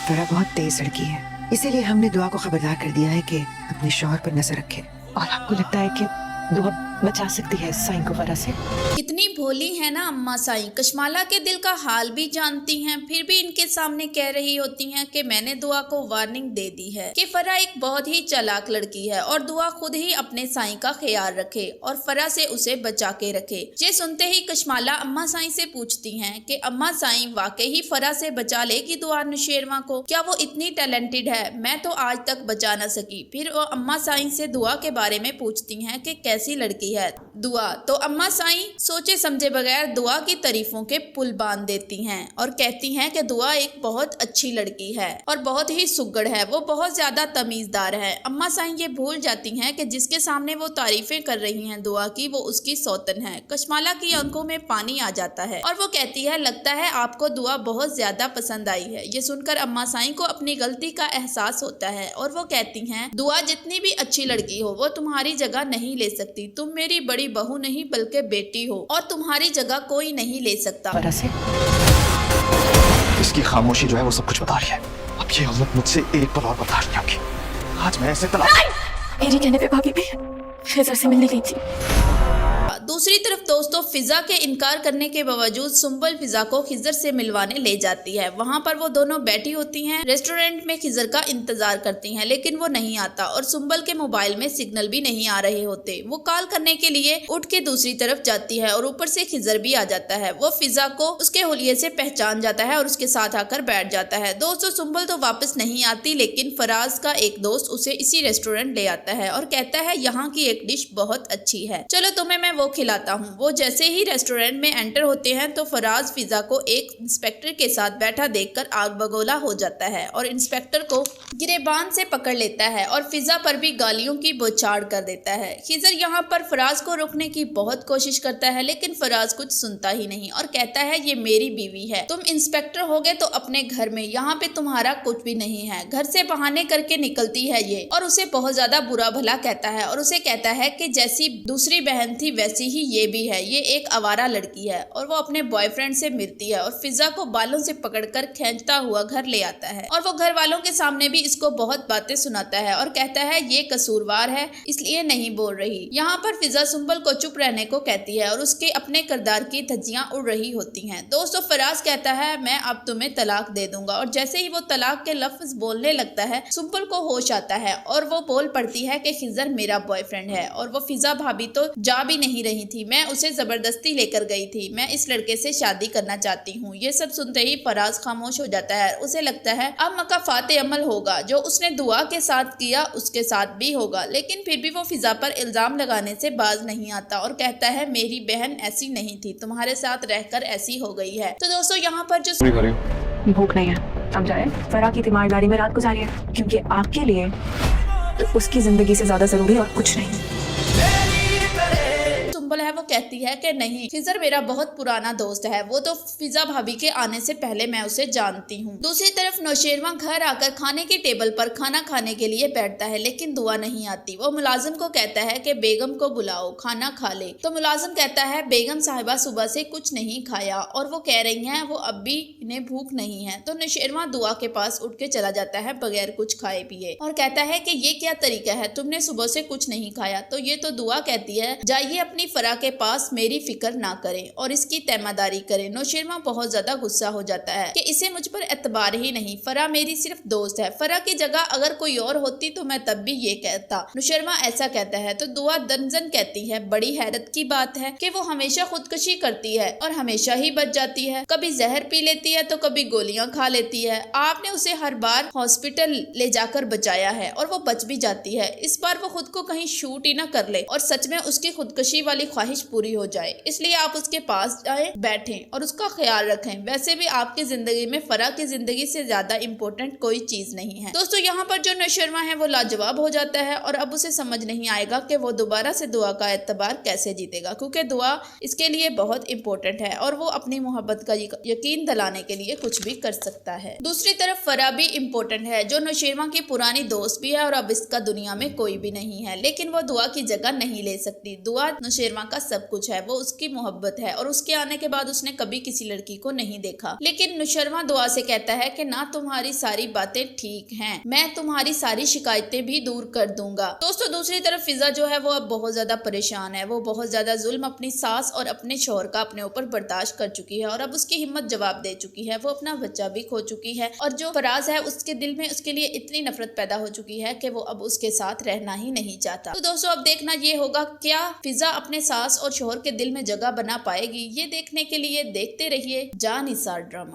फरा बहुत तेज लड़की है, इसीलिए हमने दुआ को खबरदार कर दिया है कि अपने शौहर पर नजर रखे। और आपको लगता है कि दुआ बचा सकती है साईं को फरा से? कितनी भोली है ना अम्मा साईं, कशमाला के दिल का हाल भी जानती हैं, फिर भी इनके सामने कह रही होती हैं कि मैंने दुआ को वार्निंग दे दी है कि फरा एक बहुत ही चालाक लड़की है और दुआ खुद ही अपने साईं का ख्याल रखे और फरा से उसे बचा के रखे। ये सुनते ही कशमाला अम्मा साईं से पूछती हैं कि अम्मा साईं वाकई ही फरा से बचा लेगी दुआ नौशेरवां को? क्या वो इतनी टैलेंटेड है? मैं तो आज तक बचा न सकी। फिर वो अम्मा साईं से दुआ के बारे में पूछती हैं कि कैसी लड़की है दुआ। तो अम्मा साईं सोचे समझे बगैर दुआ की तारीफों के पुल बांध देती हैं और कहती हैं कि दुआ एक बहुत अच्छी लड़की है और बहुत ही सुघड़ है, वो बहुत ज्यादा तमीजदार है। अम्मा साईं ये भूल जाती हैं कि जिसके सामने वो तारीफें कर रही हैं दुआ की, वो उसकी सौतन है। कशमाला की आंखों में पानी आ जाता है और वो कहती है लगता है आपको दुआ बहुत ज्यादा पसंद आई है। ये सुनकर अम्मा साईं को अपनी गलती का एहसास होता है और वो कहती हैं दुआ जितनी भी अच्छी लड़की हो वो तुम्हारी जगह नहीं ले सकती। तुम मेरी बड़ी बहू नहीं बल्कि बेटी हो और तुम्हारी जगह कोई नहीं ले सकता। फरा से इसकी खामोशी जो है वो सब कुछ बता रही है। अब ये औरत मुझसे एक पल और बर्दाश्त नहीं होगी। आज मैं ऐसे तलाक। मेरे कहने पे भाभी भी खिज़र से मिलने गई थी। दूसरी तरफ दोस्तों फिजा के इनकार करने के बावजूद सुंबल फिजा को खिजर से मिलवाने ले जाती है। वहां पर वो दोनों बैठी होती हैं, रेस्टोरेंट में खिजर का इंतजार करती हैं, लेकिन वो नहीं आता और सुंबल के मोबाइल में सिग्नल भी नहीं आ रहे होते। वो कॉल करने के लिए उठ के दूसरी तरफ जाती है और ऊपर से खिजर भी आ जाता है। वो फिजा को उसके हुलिये से पहचान जाता है और उसके साथ आकर बैठ जाता है। दोस्तों सुंबल तो वापस नहीं आती, लेकिन फराज का एक दोस्त उसे इसी रेस्टोरेंट ले आता है और कहता है यहाँ की एक डिश बहुत अच्छी है, चलो तुम्हें मैं वो खिलाता हूँ। वो जैसे ही रेस्टोरेंट में एंटर होते हैं तो फराज फिजा को एक इंस्पेक्टर के साथ बैठा देखकर आग बगोला हो जाता है और इंस्पेक्टर को गिरेबान से पकड़ लेता है और फिजा पर भी गालियों की बौछार कर देता है। खिजर यहाँ पर फराज को रोकने की बहुत कोशिश करता है, लेकिन फराज कुछ सुनता ही नहीं और कहता है ये मेरी बीवी है, तुम इंस्पेक्टर हो गए तो अपने घर में, यहाँ पे तुम्हारा कुछ भी नहीं है। घर से बहाने करके निकलती है ये और उसे बहुत ज्यादा बुरा भला कहता है और उसे कहता है कि जैसी दूसरी बहन थी वैसी ही ये भी है, ये एक आवारा लड़की है। और वो अपने बॉयफ्रेंड से मिलती है और फिजा को बालों से पकड़कर खींचता हुआ घर ले आता है और वो घर वालों के सामने भी इसको बहुत बातें सुनाता है और कहता है ये कसूरवार है इसलिए नहीं बोल रही। यहाँ पर फिजा सुंबल को चुप रहने को कहती है और उसके अपने किरदार की धज्जियां उड़ रही होती हैं। दोस्तों फराज कहता है मैं अब तुम्हें तलाक दे दूंगा और जैसे ही वो तलाक के लफ्ज बोलने लगता है सुंबल को होश आता है और वो बोल पड़ती है कि खिजर मेरा बॉयफ्रेंड है और वो फिजा भाभी तो जा भी नहीं रही थी, मैं उसे जबरदस्ती लेकर गई थी, मैं इस लड़के से शादी करना चाहती हूँ। ये सब सुनते ही फराज खामोश हो जाता है। उसे लगता है अब मका फाते अमल होगा, जो उसने दुआ के साथ किया उसके साथ भी होगा, लेकिन फिर भी वो फिजा पर इल्जाम लगाने से बाज नहीं आता और कहता है मेरी बहन ऐसी नहीं थी, तुम्हारे साथ रहकर ऐसी हो गई है। तो दोस्तों यहाँ पर जो भूख नहीं है समझाए, फरा की तीमारदारी में रात गुजारी है क्योंकि आपके लिए उसकी जिंदगी से ज्यादा जरूरी और कुछ नहीं। सुंबल है वो कहती है कि नहीं खिजर मेरा बहुत पुराना दोस्त है, वो तो फिजा भाभी के आने से पहले मैं उसे जानती हूँ। दूसरी तरफ नौशेरवां घर आकर खाने की टेबल पर खाना खाने के लिए बैठता है, लेकिन दुआ नहीं आती। वो मुलाजिम को कहता है कि बेगम को बुलाओ खाना खा ले। तो मुलाजिम कहता है बेगम साहिबा सुबह से कुछ नहीं खाया और वो कह रही हैं वो अब भी इन्हें भूख नहीं है। तो नौशेरवां दुआ के पास उठ के चला जाता है बगैर कुछ खाए पिए और कहता है कि ये क्या तरीका है, तुमने सुबह से कुछ नहीं खाया। तो ये तो दुआ कहती है जाइए अपनी फरा के पास मेरी फिक्र ना करें और इसकी तैमादारी करें। नौशेरवां बहुत ज्यादा गुस्सा हो जाता है कि इसे मुझ पर एतबार ही नहीं, फरा मेरी सिर्फ दोस्त है, फरा की जगह अगर कोई और होती तो मैं तब भी ये कहता। नौशेरवां ऐसा कहता है तो दुआ दंजन कहती है बड़ी हैरत की बात है कि वो हमेशा खुदकुशी करती है और हमेशा ही बच जाती है, कभी जहर पी लेती है तो कभी गोलियां खा लेती है। आपने उसे हर बार हॉस्पिटल ले जाकर बचाया है और वो बच भी जाती है, इस बार वो खुद को कहीं शूट ही ना कर ले और सच में उसकी खुदकुशी वाली ख्वाहिश पूरी हो जाए, इसलिए आप उसके पास जाएं, बैठें और उसका ख्याल रखें। वैसे भी आपकी जिंदगी में फरा की जिंदगी से ज्यादा इम्पोर्टेंट कोई चीज नहीं है। दोस्तों यहाँ पर जो नौशेरवां है वो लाजवाब हो जाता है और अब उसे समझ नहीं आएगा कि वो दोबारा से दुआ का एतबार कैसे जीतेगा, क्योंकि दुआ इसके लिए बहुत इम्पोर्टेंट है और वो अपनी मोहब्बत का यकीन दिलाने के लिए कुछ भी कर सकता है। दूसरी तरफ फरा भी इम्पोर्टेंट है, जो नौशेरवां की पुरानी दोस्त भी है और अब इसका दुनिया में कोई भी नहीं है, लेकिन वो दुआ की जगह नहीं ले सकती। दुआ नौशेरवां का सब सब कुछ है, वो उसकी मोहब्बत है और उसके आने के बाद उसने कभी किसी लड़की को नहीं देखा। लेकिन नुशरमा दुआ से कहता है कि ना तुम्हारी सारी बातें ठीक हैं, मैं तुम्हारी सारी शिकायतें भी दूर कर दूंगा। दोस्तों दूसरी तरफ फिजा जो है वो अब बहुत ज्यादा परेशान है। वो बहुत ज्यादा जुल्म अपनी सास और अपने शौहर का अपने ऊपर बर्दाश्त कर चुकी है और अब उसकी हिम्मत जवाब दे चुकी है। वो अपना बच्चा भी खो चुकी है और जो फराज है उसके दिल में उसके लिए इतनी नफरत पैदा हो चुकी है कि वो अब उसके साथ रहना ही नहीं चाहता। तो दोस्तों अब देखना ये होगा क्या फिजा अपने सास और शौहर के दिल में जगह बना पाएगी। ये देखने के लिए देखते रहिए जान निसार ड्रामा।